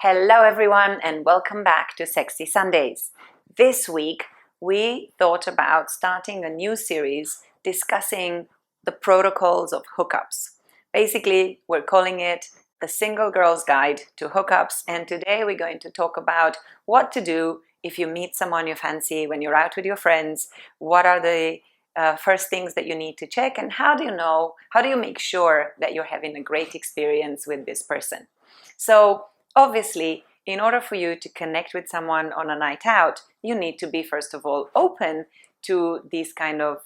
Hello everyone and welcome back to Sexy Sundays. This week we thought about starting a new series discussing the protocols of hookups. Basically, we're calling it the Single Girl's Guide to Hookups, and today we're going to talk about what to do if you meet someone you fancy when you're out with your friends. What are the first things that you need to check, and how do you make sure that you're having a great experience with this person? So obviously, in order for you to connect with someone on a night out, you need to be, first of all, open to these kind of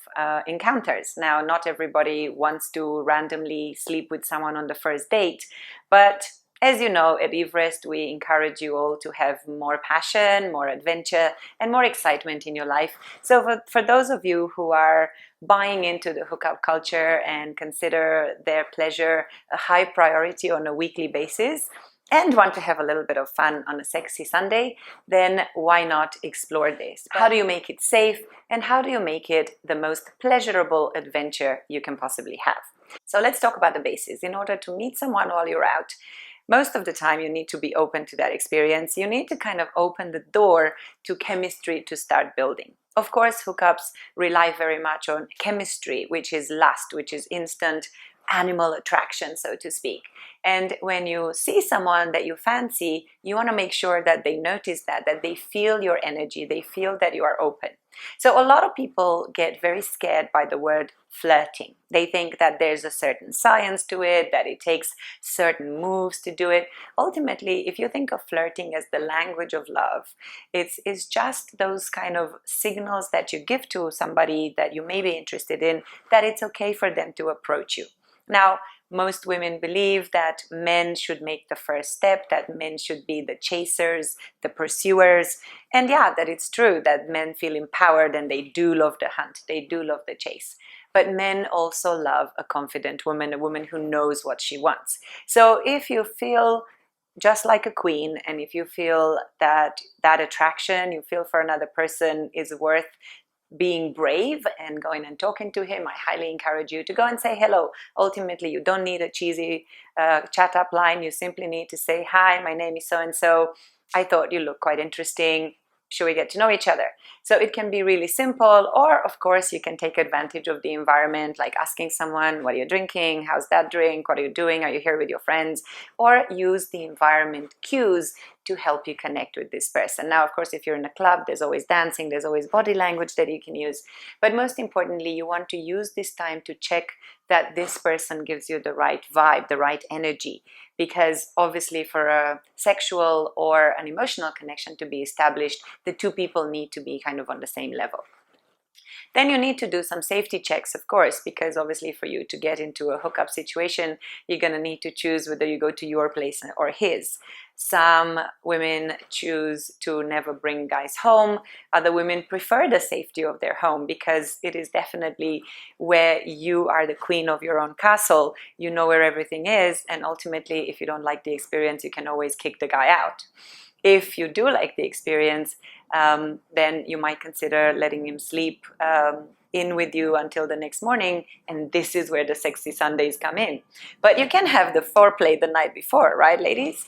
encounters. Now, not everybody wants to randomly sleep with someone on the first date, but as you know, at YVEREST, we encourage you all to have more passion, more adventure, and more excitement in your life. So for those of you who are buying into the hookup culture and consider their pleasure a high priority on a weekly basis, and want to have a little bit of fun on a sexy Sunday, then why not explore this? How do you make it safe, and how do you make it the most pleasurable adventure you can possibly have? So let's talk about the basics. In order to meet someone while you're out, most of the time you need to be open to that experience. You need to kind of open the door to chemistry to start building. Of course, hookups rely very much on chemistry, which is lust, which is instant animal attraction, so to speak. And when you see someone that you fancy, you want to make sure that they notice that they feel your energy, they feel that you are open. So a lot of people get very scared by the word flirting. They think that there's a certain science to it, that it takes certain moves to do it. Ultimately, if you think of flirting as the language of love, it's just those kind of signals that you give to somebody that you may be interested in, that it's okay for them to approach you. Now, most women believe that men should make the first step, that men should be the chasers, the pursuers. And yeah, that it's true that men feel empowered and they do love the hunt, they do love the chase. But men also love a confident woman, a woman who knows what she wants. So if you feel just like a queen, and if you feel that attraction you feel for another person is worth being brave and going and talking to him, I highly encourage you to go and say hello. Ultimately, you don't need a cheesy chat up line. You simply need to say, hi, my name is so-and-so. I thought you look quite interesting. Should we get to know each other? So it can be really simple, or of course you can take advantage of the environment, like asking someone, what are you drinking? How's that drink? What are you doing? Are you here with your friends? Or use the environment cues to help you connect with this person. Now, of course, if you're in a club, there's always dancing, there's always body language that you can use. But most importantly, you want to use this time to check that this person gives you the right vibe, the right energy. Because obviously for a sexual or an emotional connection to be established, the two people need to be kind of on the same level. Then you need to do some safety checks, of course, because obviously for you to get into a hookup situation, you're going to need to choose whether you go to your place or his. Some women choose to never bring guys home. Other women prefer the safety of their home because it is definitely where you are the queen of your own castle. You know where everything is, and ultimately, if you don't like the experience, you can always kick the guy out. If you do like the experience, then you might consider letting him sleep in with you until the next morning, and this is where the sexy Sundays come in. But you can have the foreplay the night before, right, ladies?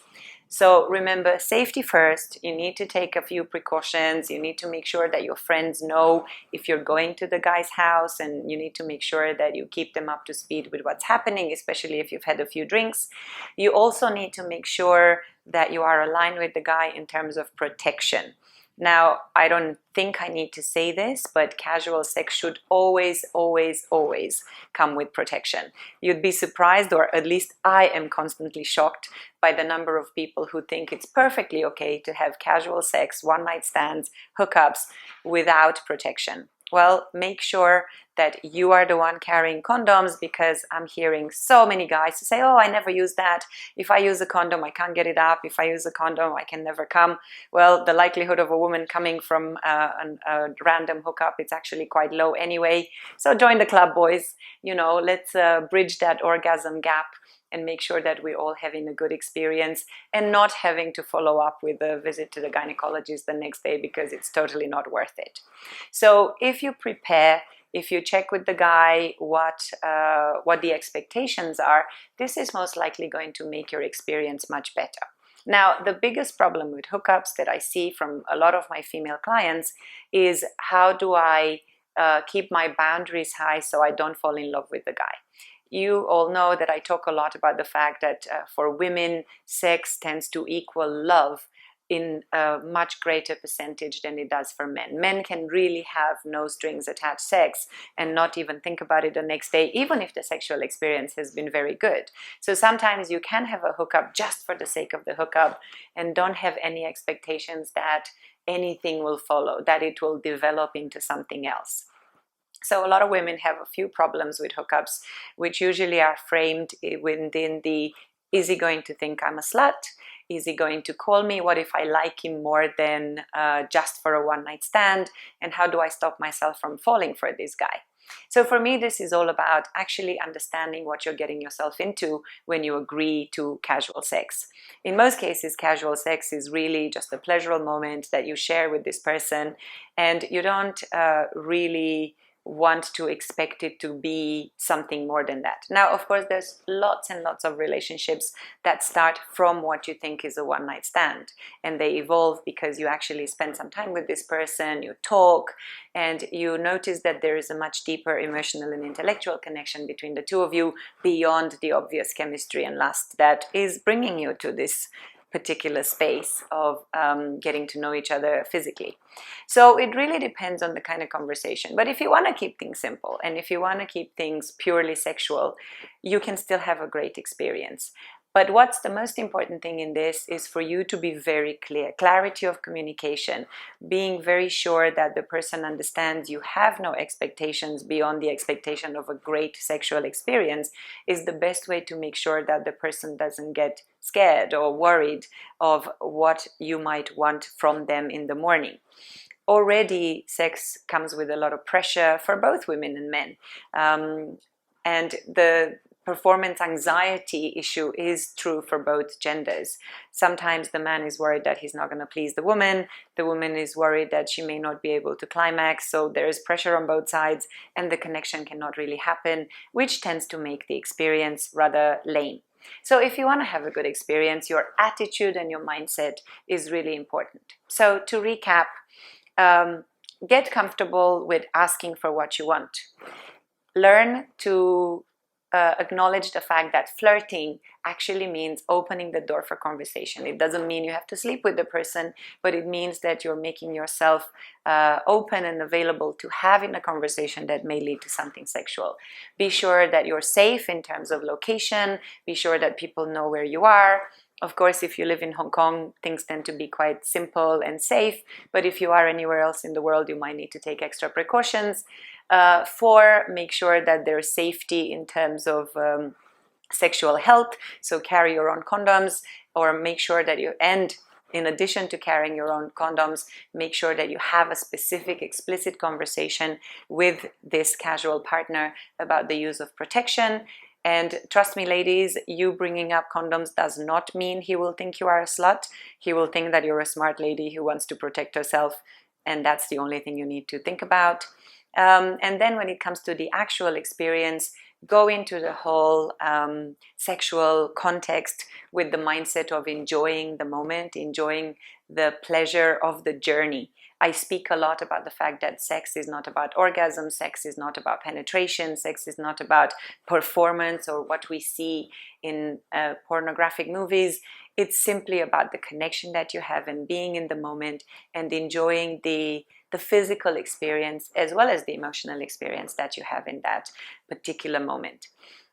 So remember, safety first. You need to take a few precautions. You need to make sure that your friends know if you're going to the guy's house, and you need to make sure that you keep them up to speed with what's happening, especially if you've had a few drinks. You also need to make sure that you are aligned with the guy in terms of protection. Now, I don't think I need to say this, but casual sex should always, always, always come with protection. You'd be surprised, or at least I am constantly shocked by the number of people who think it's perfectly okay to have casual sex, one-night stands, hookups without protection. Well, make sure that you are the one carrying condoms, because I'm hearing so many guys who say, oh, I never use that. If I use a condom, I can't get it up. If I use a condom, I can never come. Well, the likelihood of a woman coming from a random hookup, it's actually quite low anyway. So join the club, boys. You know, let's bridge that orgasm gap and make sure that we're all having a good experience and not having to follow up with a visit to the gynecologist the next day, because it's totally not worth it. So if you prepare, if you check with the guy what the expectations are, this is most likely going to make your experience much better. Now, the biggest problem with hookups that I see from a lot of my female clients is how do I keep my boundaries high so I don't fall in love with the guy. You all know that I talk a lot about the fact that for women, sex tends to equal love in a much greater percentage than it does for men. Men can really have no strings attached sex and not even think about it the next day, even if the sexual experience has been very good. So sometimes you can have a hookup just for the sake of the hookup and don't have any expectations that anything will follow, that it will develop into something else. So a lot of women have a few problems with hookups, which usually are framed within the, is he going to think I'm a slut? Is he going to call me? What if I like him more than just for a one-night stand? And how do I stop myself from falling for this guy? So for me, this is all about actually understanding what you're getting yourself into when you agree to casual sex. In most cases, casual sex is really just a pleasurable moment that you share with this person, and you don't really want to expect it to be something more than that. Now, of course, there's lots and lots of relationships that start from what you think is a one-night stand, and they evolve because you actually spend some time with this person, you talk, and you notice that there is a much deeper emotional and intellectual connection between the two of you beyond the obvious chemistry and lust that is bringing you to this particular space of getting to know each other physically. So it really depends on the kind of conversation. But if you want to keep things simple and if you want to keep things purely sexual, you can still have a great experience. But what's the most important thing in this is for you to be very clear. Clarity of communication, being very sure that the person understands you have no expectations beyond the expectation of a great sexual experience is the best way to make sure that the person doesn't get scared or worried of what you might want from them in the morning. Already, sex comes with a lot of pressure for both women and men. And the performance anxiety issue is true for both genders. Sometimes the man is worried that he's not going to please the woman is worried that she may not be able to climax, so there is pressure on both sides and the connection cannot really happen, which tends to make the experience rather lame. So if you want to have a good experience, your attitude and your mindset is really important. So to recap, get comfortable with asking for what you want. Learn to acknowledge the fact that flirting actually means opening the door for conversation. It doesn't mean you have to sleep with the person, but it means that you're making yourself open and available to having a conversation that may lead to something sexual. Be sure that you're safe in terms of location. Be sure that people know where you are. Of course, if you live in Hong Kong, things tend to be quite simple and safe, but if you are anywhere else in the world, you might need to take extra precautions. 4, make sure that there's safety in terms of sexual health, so carry your own condoms, or make sure that you, and in addition to carrying your own condoms, make sure that you have a specific, explicit conversation with this casual partner about the use of protection. And trust me, ladies, you bringing up condoms does not mean he will think you are a slut. He will think that you're a smart lady who wants to protect herself, and that's the only thing you need to think about. And then when it comes to the actual experience, go into the whole sexual context with the mindset of enjoying the moment, enjoying the pleasure of the journey. I speak a lot about the fact that sex is not about orgasm, sex is not about penetration, sex is not about performance or what we see in pornographic movies. It's simply about the connection that you have and being in the moment and enjoying the physical experience as well as the emotional experience that you have in that particular moment.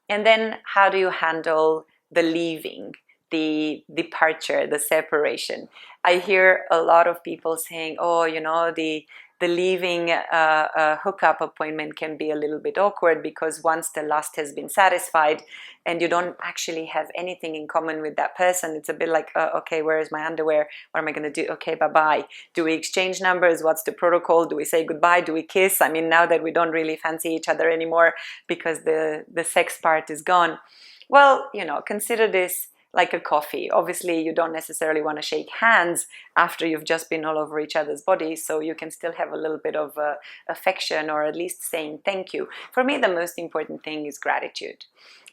And then how do you handle the leaving, the departure, the separation? I hear a lot of people saying, oh, you know, the leaving hookup appointment can be a little bit awkward because once the lust has been satisfied and you don't actually have anything in common with that person, it's a bit like, okay, where is my underwear? What am I going to do? Okay, bye-bye. Do we exchange numbers? What's the protocol? Do we say goodbye? Do we kiss? I mean, now that we don't really fancy each other anymore because the sex part is gone. Well, you know, consider this like a coffee. Obviously, you don't necessarily want to shake hands after you've just been all over each other's bodies, so you can still have a little bit of affection, or at least saying thank you. For me, the most important thing is gratitude.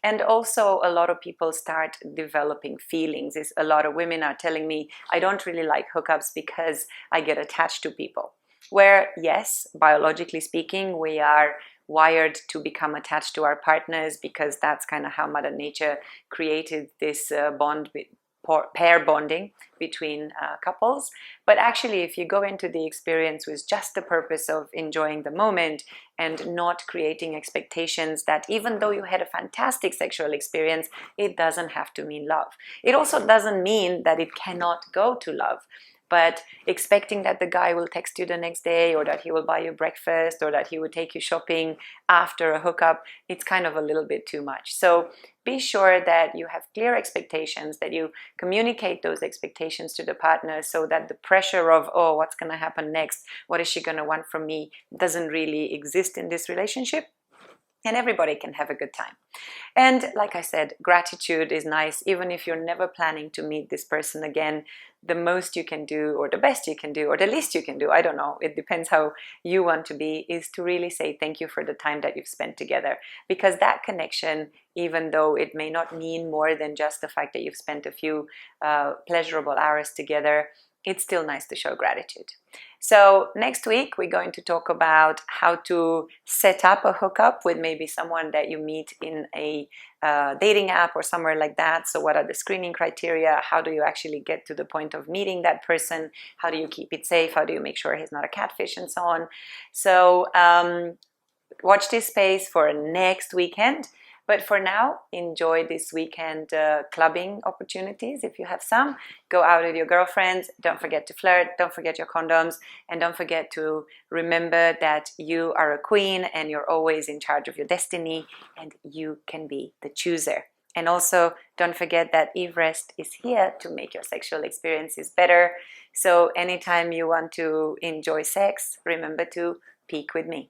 And also, a lot of people start developing feelings. A lot of women are telling me, I don't really like hookups because I get attached to people. Where, yes, biologically speaking, we are wired to become attached to our partners, because that's kind of how Mother Nature created this pair bonding between couples. But actually, if you go into the experience with just the purpose of enjoying the moment and not creating expectations that even though you had a fantastic sexual experience, it doesn't have to mean love. It also doesn't mean that it cannot go to love. But expecting that the guy will text you the next day, or that he will buy you breakfast, or that he will take you shopping after a hookup, it's kind of a little bit too much. So be sure that you have clear expectations, that you communicate those expectations to the partner, so that the pressure of, oh, what's going to happen next? What is she going to want from me? Doesn't really exist in this relationship. And everybody can have a good time. And like I said, gratitude is nice. Even if you're never planning to meet this person again, the most you can do, or the best you can do, or the least you can do, I don't know, it depends how you want to be, is to really say thank you for the time that you've spent together. Because that connection, even though it may not mean more than just the fact that you've spent a few pleasurable hours together, it's still nice to show gratitude. So next week, we're going to talk about how to set up a hookup with maybe someone that you meet in a dating app or somewhere like that. So what are the screening criteria? How do you actually get to the point of meeting that person? How do you keep it safe? How do you make sure he's not a catfish, and so on? So watch this space for next weekend. But for now, enjoy this weekend clubbing opportunities if you have some. Go out with your girlfriends. Don't forget to flirt. Don't forget your condoms. And don't forget to remember that you are a queen and you're always in charge of your destiny, and you can be the chooser. And also, don't forget that YVEREST is here to make your sexual experiences better. So anytime you want to enjoy sex, remember to peak with me.